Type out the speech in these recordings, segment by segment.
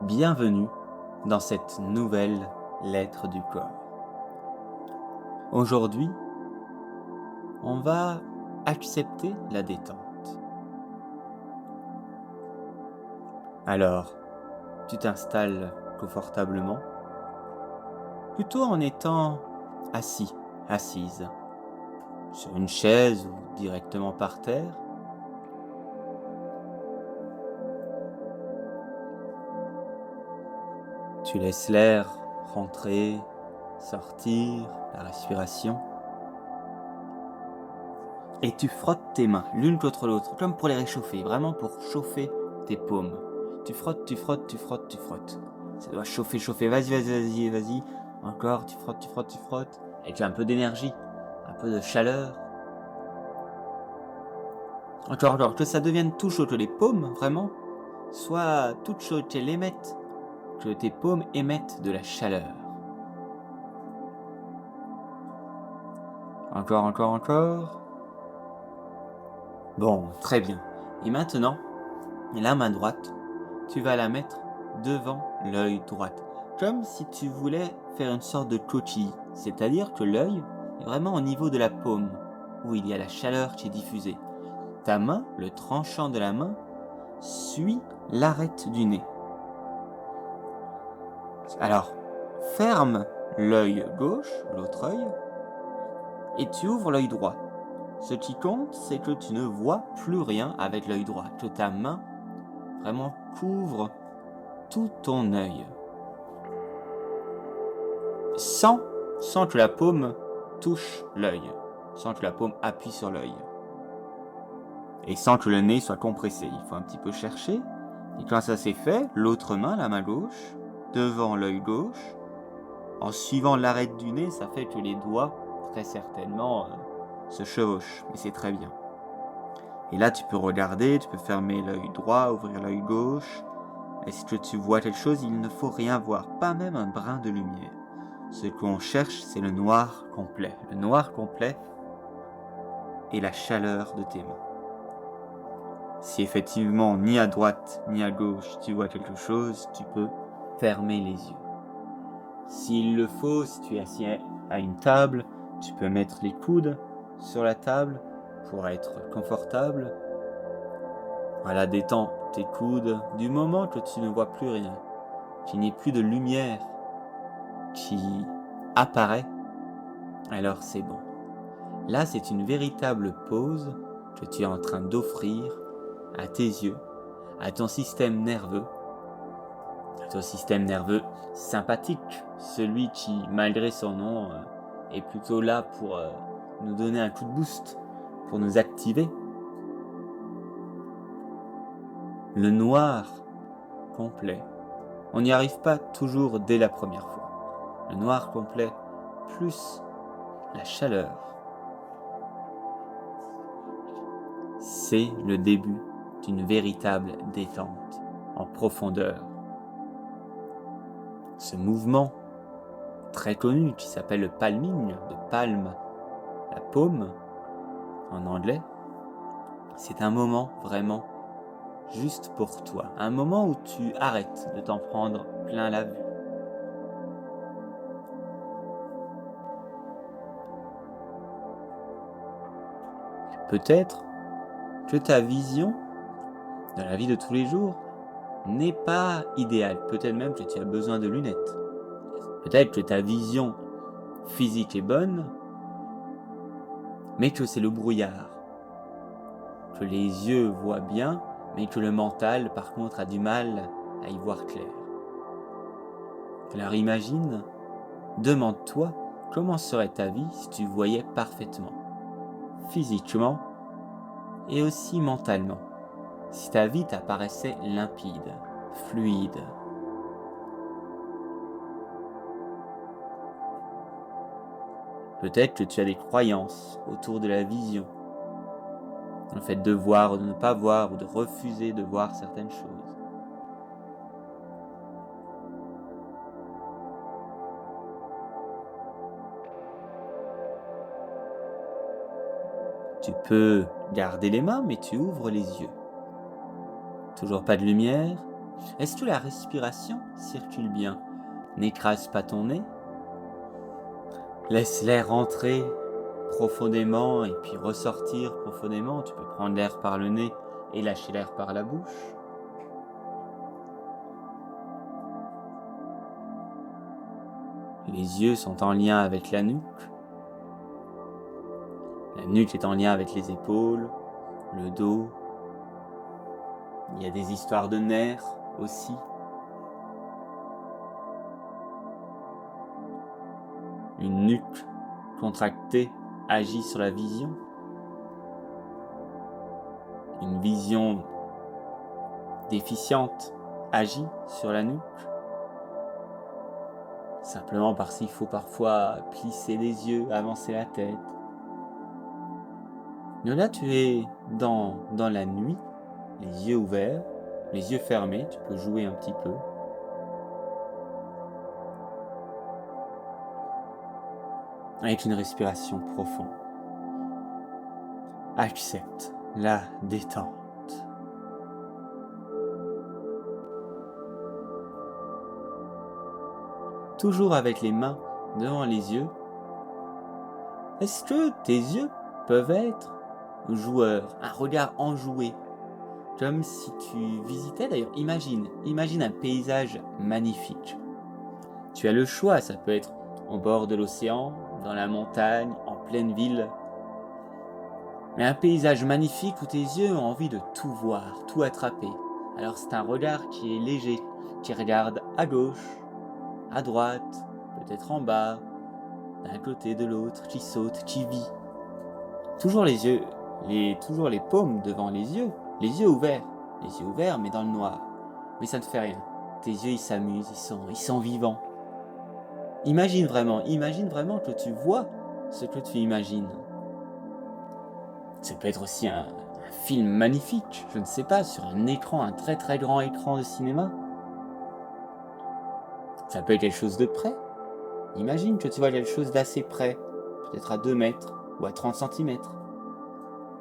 Bienvenue dans cette nouvelle lettre du corps. Aujourd'hui, on va accepter la détente. Alors, tu t'installes confortablement, plutôt en étant assis, assise, sur une chaise ou directement par terre. Tu laisses l'air rentrer, sortir, la respiration. Et tu frottes tes mains l'une contre l'autre, comme pour les réchauffer, vraiment pour chauffer tes paumes. Tu frottes, tu frottes, tu frottes, tu frottes. Ça doit chauffer, chauffer. Vas-y, vas-y, vas-y, vas-y. Encore, tu frottes, tu frottes, tu frottes. Avec un peu d'énergie, un peu de chaleur. Encore, encore, que ça devienne tout chaud, que les paumes, vraiment, soient toutes chaudes, qu'elles émettent, que tes paumes émettent de la chaleur. Encore, encore, encore. Bon, très bien. Et maintenant, la main droite, tu vas la mettre devant l'œil droit, comme si tu voulais faire une sorte de coquille, c'est-à-dire que l'œil est vraiment au niveau de la paume, où il y a la chaleur qui est diffusée. Ta main, le tranchant de la main, suit l'arête du nez. Alors, ferme l'œil gauche, l'autre œil, et tu ouvres l'œil droit. Ce qui compte, c'est que tu ne vois plus rien avec l'œil droit, que ta main vraiment couvre tout ton œil. Sans que la paume touche l'œil, sans que la paume appuie sur l'œil. Et sans que le nez soit compressé. Il faut un petit peu chercher. Et quand ça c'est fait, l'autre main, la main gauche, devant l'œil gauche, en suivant l'arête du nez, ça fait que les doigts, très certainement, se chevauchent. Mais c'est très bien. Et là, tu peux regarder, tu peux fermer l'œil droit, ouvrir l'œil gauche. Est-ce que tu vois quelque chose? Il ne faut rien voir, pas même un brin de lumière. Ce qu'on cherche, c'est le noir complet. Le noir complet et la chaleur de tes mains. Si effectivement, ni à droite ni à gauche, tu vois quelque chose, tu peux fermer les yeux. S'il le faut, si tu es assis à une table, tu peux mettre les coudes sur la table pour être confortable. Voilà, détends tes coudes du moment que tu ne vois plus rien, qu'il n'y ait plus de lumière qui apparaît, alors c'est bon. Là, c'est une véritable pause que tu es en train d'offrir à tes yeux, à ton système nerveux sympathique, celui qui, malgré son nom, est plutôt là pour nous donner un coup de boost, pour nous activer. Le noir complet, on n'y arrive pas toujours dès la première fois. Le noir complet plus la chaleur, c'est le début d'une véritable détente en profondeur. Ce mouvement très connu qui s'appelle le palming, de palme, la paume en anglais, c'est un moment vraiment juste pour toi, un moment où tu arrêtes de t'en prendre plein la vue. Peut-être que ta vision dans la vie de tous les jours n'est pas idéale, peut-être même que tu as besoin de lunettes. Peut-être que ta vision physique est bonne, mais que c'est le brouillard. Que les yeux voient bien, mais que le mental, par contre, a du mal à y voir clair. Alors imagine, demande-toi, comment serait ta vie si tu voyais parfaitement, physiquement et aussi mentalement, si ta vie t'apparaissait limpide, fluide. Peut-être que tu as des croyances autour de la vision, le fait de voir ou de ne pas voir, ou de refuser de voir certaines choses. Tu peux garder les mains, mais tu ouvres les yeux. Toujours pas de lumière, Est-ce que la respiration circule bien? N'écrase pas ton nez. Laisse l'air rentrer profondément et puis ressortir profondément. Tu peux prendre l'air par le nez et lâcher l'air par la bouche. Les yeux sont en lien avec la nuque. La nuque est en lien avec les épaules, le dos. Il y a des histoires de nerfs aussi. Une nuque contractée agit sur la vision. Une vision déficiente agit sur la nuque. Simplement parce qu'il faut parfois plisser les yeux, avancer la tête. Mais là, tu es dans la nuit, les yeux ouverts, les yeux fermés, tu peux jouer un petit peu. Avec une respiration profonde. Accepte la détente. Toujours avec les mains devant les yeux. Est-ce que tes yeux peuvent être joueurs, un regard enjoué, comme si tu visitais, d'ailleurs, imagine un paysage magnifique. Tu as le choix, ça peut être au bord de l'océan, dans la montagne, en pleine ville. Mais un paysage magnifique où tes yeux ont envie de tout voir, tout attraper. Alors c'est un regard qui est léger, qui regarde à gauche, à droite, peut-être en bas, d'un côté, de l'autre, qui saute, qui vit. Toujours les yeux, toujours les paumes devant les yeux ouverts mais dans le noir. Mais ça ne fait rien. Tes yeux ils s'amusent, ils sont vivants. Imagine vraiment que tu vois ce que tu imagines. Ça peut être aussi un film magnifique, je ne sais pas, sur un écran, un très très grand écran de cinéma. Ça peut être quelque chose de près. Imagine que tu vois quelque chose d'assez près, peut-être à 2 mètres ou à 30 cm.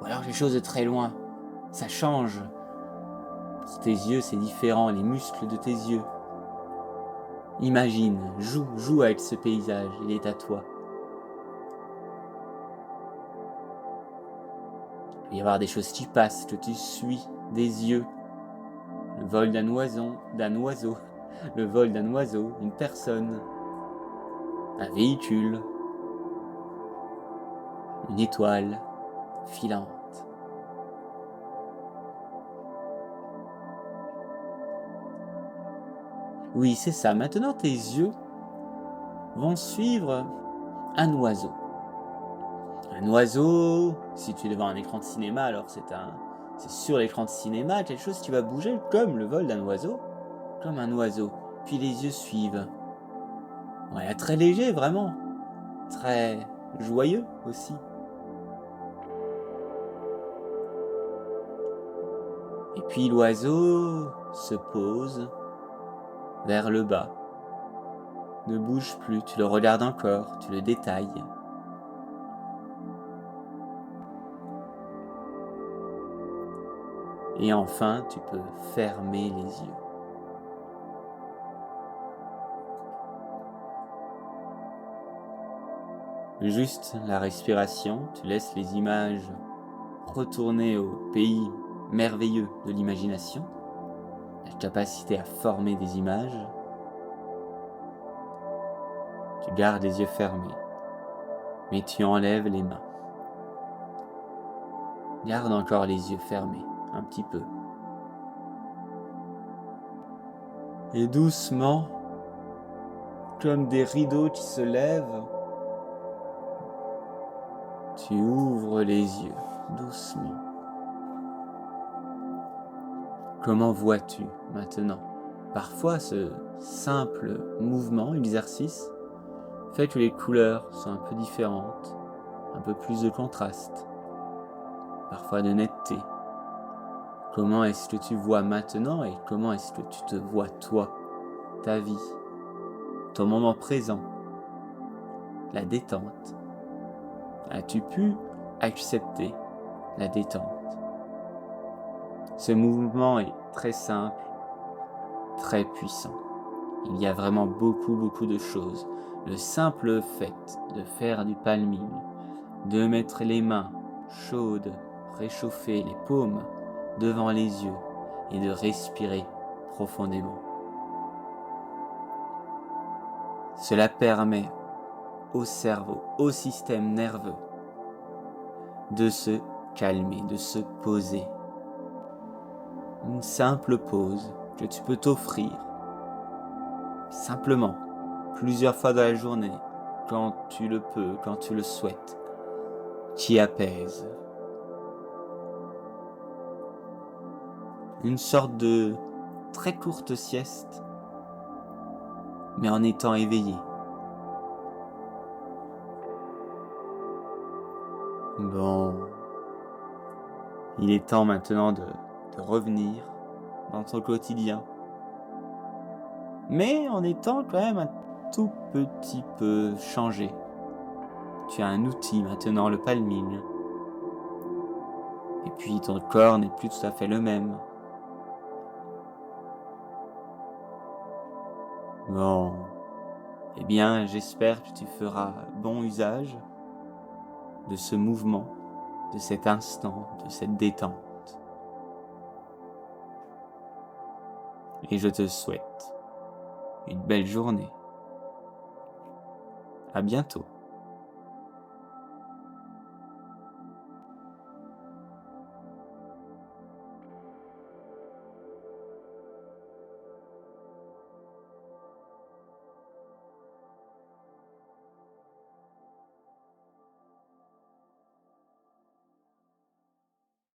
Ou alors quelque chose de très loin. Ça change. Pour tes yeux, c'est différent, les muscles de tes yeux. Imagine, joue avec ce paysage, il est à toi. Il peut y avoir des choses qui passent, que tu suis des yeux. Le vol d'un oiseau, le vol d'un oiseau, une personne, un véhicule, une étoile filante. Oui, c'est ça. Maintenant, tes yeux vont suivre un oiseau. Un oiseau, si tu es devant un écran de cinéma, alors c'est sur l'écran de cinéma, quelque chose qui va bouger comme le vol d'un oiseau, comme un oiseau. Puis les yeux suivent. Ouais, très léger, vraiment. Très joyeux aussi. Et puis l'oiseau se pose vers le bas. Ne bouge plus, tu le regardes encore, tu le détailles. Et enfin, tu peux fermer les yeux. Juste la respiration, tu laisses les images retourner au pays merveilleux de l'imagination, la capacité à former des images. Tu gardes les yeux fermés, mais tu enlèves les mains. Garde encore les yeux fermés, un petit peu. Et doucement, comme des rideaux qui se lèvent, tu ouvres les yeux, doucement. Comment vois-tu maintenant? Parfois, ce simple mouvement, exercice, fait que les couleurs sont un peu différentes, un peu plus de contraste, parfois de netteté. Comment est-ce que tu vois maintenant et comment est-ce que tu te vois toi, ta vie, ton moment présent, la détente? As-tu pu accepter la détente? Ce mouvement est très simple, très puissant. Il y a vraiment beaucoup de choses. Le simple fait de faire du palming, de mettre les mains chaudes, réchauffer les paumes devant les yeux et de respirer profondément. Cela permet au cerveau, au système nerveux de se calmer, de se poser. Une simple pause que tu peux t'offrir simplement plusieurs fois dans la journée, quand tu le peux, quand tu le souhaites, qui apaise. Une sorte de très courte sieste, mais en étant éveillé. Bon, il est temps maintenant de revenir dans ton quotidien, mais en étant quand même un tout petit peu changé. Tu as un outil maintenant, le palming, et puis ton corps n'est plus tout à fait le même. Bon, eh bien j'espère que tu feras bon usage de ce mouvement, de cet instant, de cette détente. Et je te souhaite une belle journée. À bientôt.